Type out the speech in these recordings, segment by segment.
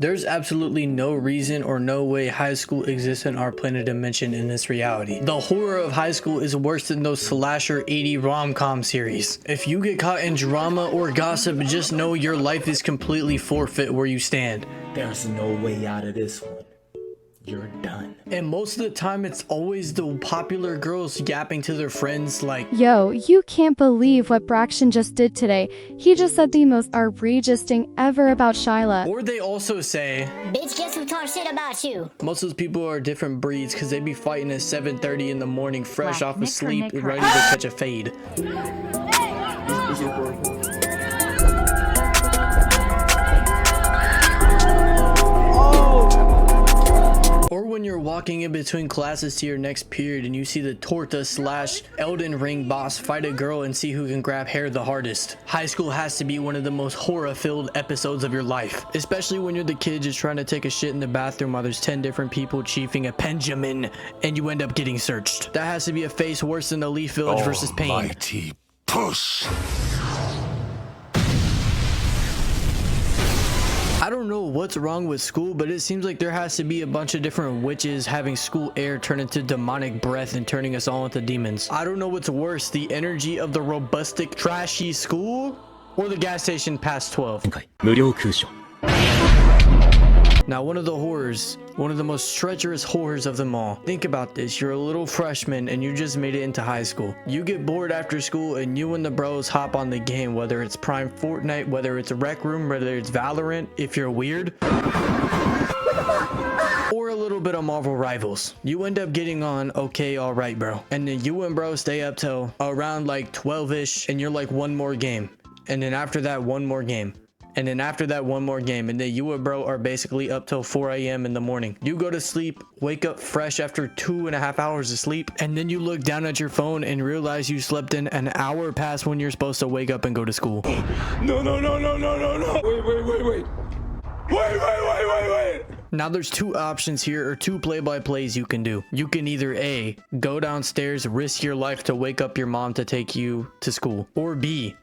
There's absolutely no reason or no way high school exists in our planet dimension in this reality. The horror of high school is worse than those slasher 80 rom-com series. If you get caught in drama or gossip, just know your life is completely forfeit where you stand. There's no way out of this one. You're done. And most of the time, it's always the popular girls yapping to their friends like, "Yo, you can't believe what Braxton just did today. He just said the most outrageous thing ever about Shyla." Or they also say, "Bitch, guess who talk shit about you?" Most of those people are different breeds because they be fighting at 7:30 in the morning, fresh off of sleep, ready to catch a fade. Or when you're walking in between classes to your next period and you see the Torta / Elden Ring boss fight a girl and see who can grab hair the hardest. High school has to be one of the most horror-filled episodes of your life, especially when you're the kid just trying to take a shit in the bathroom while there's 10 different people chiefing a Benjamin and you end up getting searched. That has to be a face worse than the Leaf Village versus Pain. Almighty push. I don't know what's wrong with school, but it seems like there has to be a bunch of different witches having school air turn into demonic breath and turning us all into demons. I don't know what's worse, the energy of the robustic, trashy school or the gas station past 12. Now, one of the horrors, one of the most treacherous horrors of them all. Think about this. You're a little freshman and you just made it into high school. You get bored after school and you and the bros hop on the game, whether it's Prime Fortnite, whether it's a Rec Room, whether it's Valorant, if you're weird, or a little bit of Marvel Rivals. You end up getting on, okay, all right, bro. And then you and bro stay up till around like 12-ish and you're like, one more game. And then after that, one more game. And then after that, one more game, and then you and bro are basically up till 4 a.m. in the morning. You go to sleep, wake up fresh after 2.5 hours of sleep, and then you look down at your phone and realize you slept in an hour past when you're supposed to wake up and go to school. No. Wait. Now there's two options here, or two play-by-plays you can do. You can either A, go downstairs, risk your life to wake up your mom to take you to school, or B,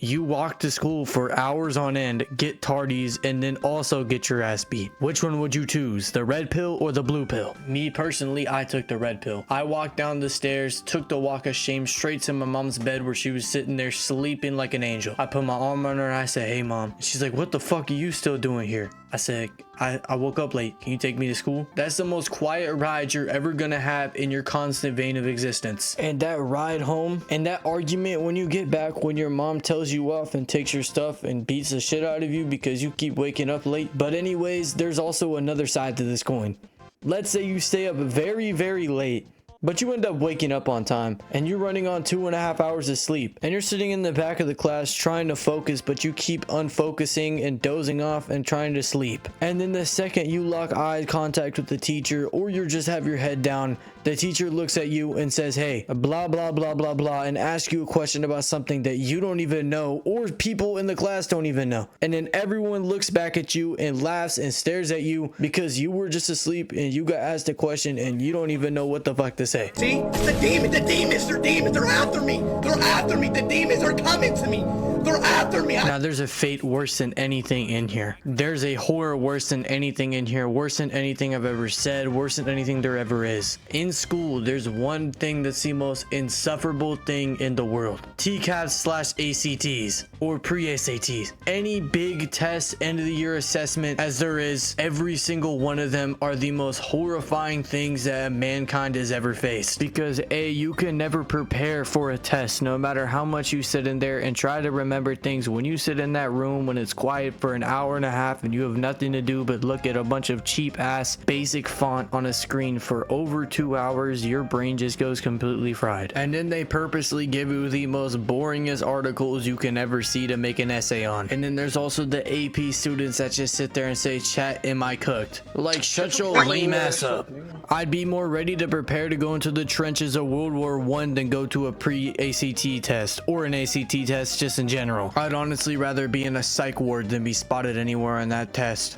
you walk to school for hours on end, get tardies, and then also get your ass beat. Which one would you choose, the red pill or the blue pill? Me personally, I took the red pill. I walked down the stairs, took the walk of shame straight to my mom's bed where she was sitting there sleeping like an angel. I put my arm on her and I said, "Hey mom." And she's like, "What the fuck are you still doing here?" I said, I woke up late. Can you take me to school? That's the most quiet ride you're ever gonna have in your constant vein of existence. And that ride home and that argument when you get back when your mom tells you off and takes your stuff and beats the shit out of you because you keep waking up late. But anyways, there's also another side to this coin. Let's say you stay up very, very late, but you end up waking up on time and you're running on 2.5 hours of sleep and you're sitting in the back of the class trying to focus, but you keep unfocusing and dozing off and trying to sleep. And then the second you lock eye contact with the teacher or you just have your head down, the teacher looks at you and says, "Hey, blah, blah, blah, blah, blah," and asks you a question about something that you don't even know or people in the class don't even know. And then everyone looks back at you and laughs and stares at you because you were just asleep and you got asked a question and you don't even know what the fuck to say. See? It's the demons, they're demons, they're after me, the demons are coming to me, they're after me. Now there's a fate worse than anything in here. There's a horror worse than anything in here, worse than anything I've ever said, worse than anything there ever is. In school, there's one thing that's the most insufferable thing in the world. TCAPs/ACTs or pre-ACTs. Any big test, end of the year assessment as there is, every single one of them are the most horrifying things that mankind has ever faced. Because A, you can never prepare for a test, no matter how much you sit in there and try to remember things. When you sit in that room when it's quiet for an hour and a half and you have nothing to do but look at a bunch of cheap ass basic font on a screen for over 2 hours, your brain just goes completely fried. And then they purposely give you the most boringest articles you can ever see to make an essay on. And then there's also the AP students that just sit there and say, "Chat, am I cooked?" Like, shut your lame ass up. I'd be more ready to prepare to go into the trenches of World War I than go to a pre-ACT test or an ACT test just in general. I'd honestly rather be in a psych ward than be spotted anywhere on that test.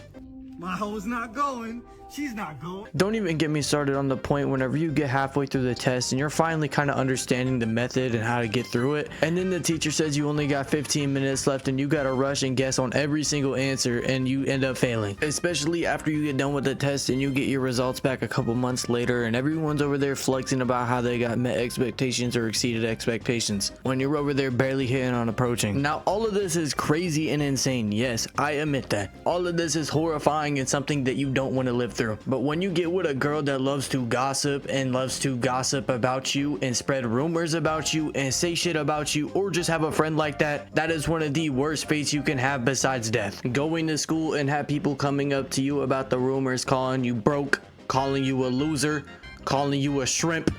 My hoe's not going, She's not going. Don't even get me started on the point whenever you get halfway through the test and you're finally kind of understanding the method and how to get through it, and then the teacher says you only got 15 minutes left and you gotta rush and guess on every single answer and you end up failing. Especially after you get done with the test and you get your results back a couple months later and everyone's over there flexing about how they got met expectations or exceeded expectations when you're over there barely hitting on approaching. Now all of this is crazy and insane. Yes, I admit that. All of this is horrifying and something that you don't want to live through. But when you get with a girl that loves to gossip and loves to gossip about you and spread rumors about you and say shit about you, or just have a friend like that, that is one of the worst fates you can have besides death. Going to school and have people coming up to you about the rumors, calling you broke, calling you a loser, calling you a shrimp,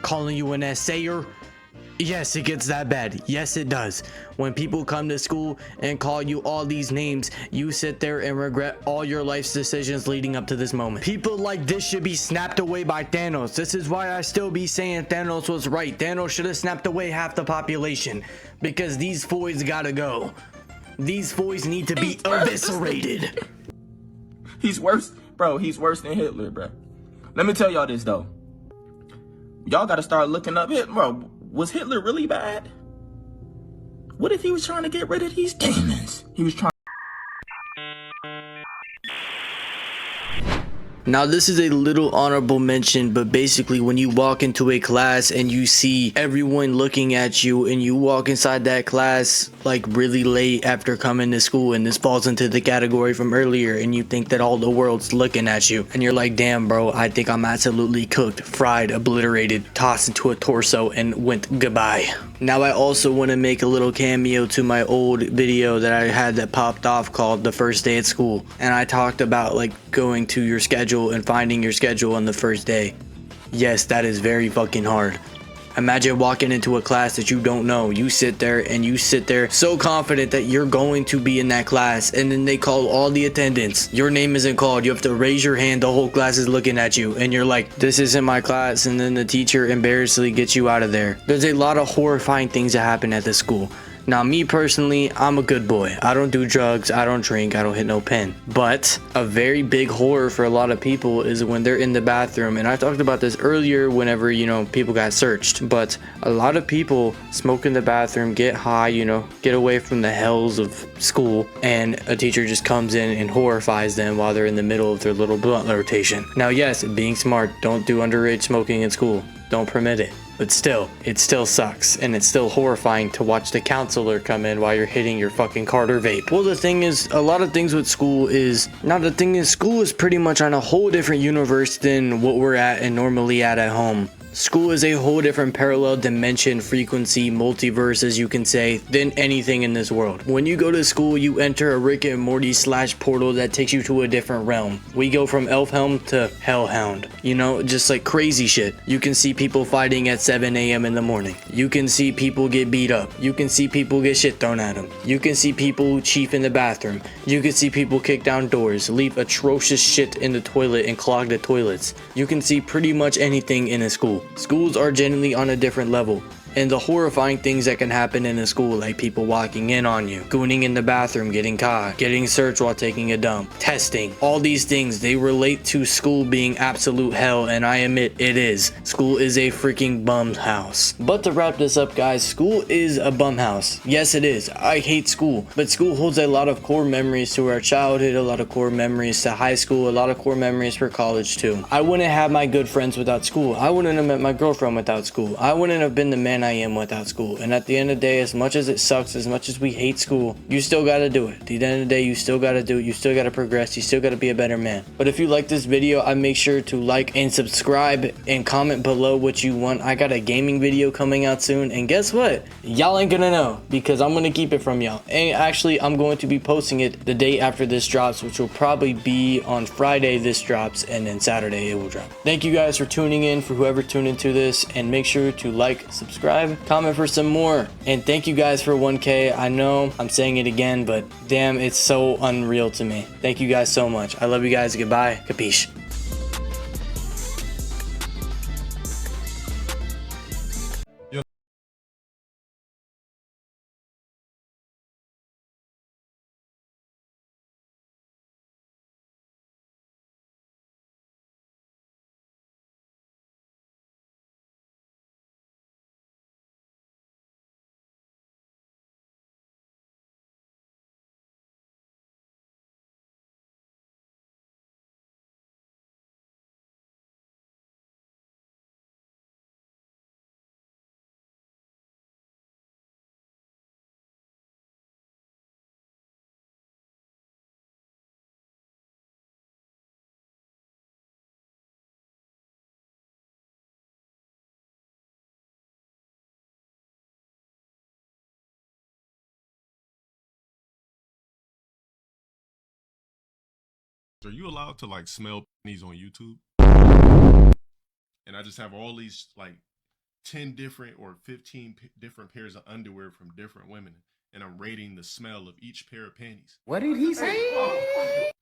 calling you an essayer. Yes, it gets that bad. Yes, it does. When people come to school and call you all these names, you sit there and regret all your life's decisions leading up to this moment. People like this should be snapped away by Thanos. This is why I still be saying Thanos was right. Thanos should have snapped away half the population because these boys gotta go. These boys need to be eviscerated. He's worse, bro. He's worse than Hitler, bro. Let me tell y'all this, though. Y'all gotta start looking up Hitler, bro. Was Hitler really bad? What if he was trying to get rid of these demons? He was trying. Now this is a little honorable mention, but basically when you walk into a class and you see everyone looking at you and you walk inside that class like really late after coming to school, and this falls into the category from earlier, and you think that all the world's looking at you and you're like, damn bro, I think I'm absolutely cooked, fried, obliterated, tossed into a torso and went goodbye. Now I also want to make a little cameo to my old video that I had that popped off called The First Day at School, and I talked about like going to your schedule and finding your schedule on the first day. Yes, that is very fucking hard. Imagine walking into a class that you don't know. You sit there and you sit there so confident that you're going to be in that class, and then they call all the attendance. Your name isn't called. You have to raise your hand. The whole class is looking at you and you're like, this isn't my class, and then the teacher embarrassingly gets you out of there. There's a lot of horrifying things that happen at this school. Now me personally, I'm a good boy. I don't do drugs, I don't drink, I don't hit no pen. But a very big horror for a lot of people is when they're in the bathroom, and I talked about this earlier whenever, you know, people got searched. But a lot of people smoke in the bathroom, get high, you know, get away from the hells of school, and a teacher just comes in and horrifies them while they're in the middle of their little blunt rotation. Now yes, being smart, don't do underage smoking in school. Don't permit it. But still, it still sucks, and it's still horrifying to watch the counselor come in while you're hitting your fucking Carter vape. Well, the thing is, a lot of things with school is, school is pretty much on a whole different universe than what we're at and normally at home. School is a whole different parallel dimension, frequency, multiverse, as you can say, than anything in this world. When you go to school, you enter a Rick and Morty / portal that takes you to a different realm. We go from Elfhelm to Hellhound, you know, just like crazy shit. You can see people fighting at 7 a.m. in the morning. You can see people get beat up. You can see people get shit thrown at them. You can see people chief in the bathroom. You can see people kick down doors, leave atrocious shit in the toilet and clog the toilets. You can see pretty much anything in a school. Schools are genuinely on a different level. And the horrifying things that can happen in a school, like people walking in on you, gooning in the bathroom, getting caught, getting searched while taking a dump, testing, all these things, they relate to school being absolute hell, and I admit it is. School is a freaking bum house. But to wrap this up, guys, school is a bum house. Yes, it is. I hate school, but school holds a lot of core memories to our childhood, a lot of core memories to high school, a lot of core memories for college too. I wouldn't have my good friends without school. I wouldn't have met my girlfriend without school. I wouldn't have been the man I am without school. And at the end of the day, as much as it sucks, as much as we hate school, you still gotta do it. At the end of the day, you still gotta do it. You still gotta progress. You still gotta be a better man. But if you like this video, I make sure to like and subscribe and comment below what you want. I got a gaming video coming out soon, and guess what? Y'all ain't gonna know because I'm gonna keep it from y'all. And actually, I'm going to be posting it the day after this drops, which will probably be on Friday this drops, and then Saturday it will drop. Thank you guys for tuning in, for whoever tuned into this, and make sure to like, subscribe, comment for some more, and thank you guys for 1K. I know I'm saying it again, but damn, it's so unreal to me. Thank you guys so much. I love you guys. Goodbye. Capiche. Are you allowed to like smell panties on YouTube? And I just have all these like 10 different or 15 different pairs of underwear from different women, and I'm rating the smell of each pair of panties. What did he say?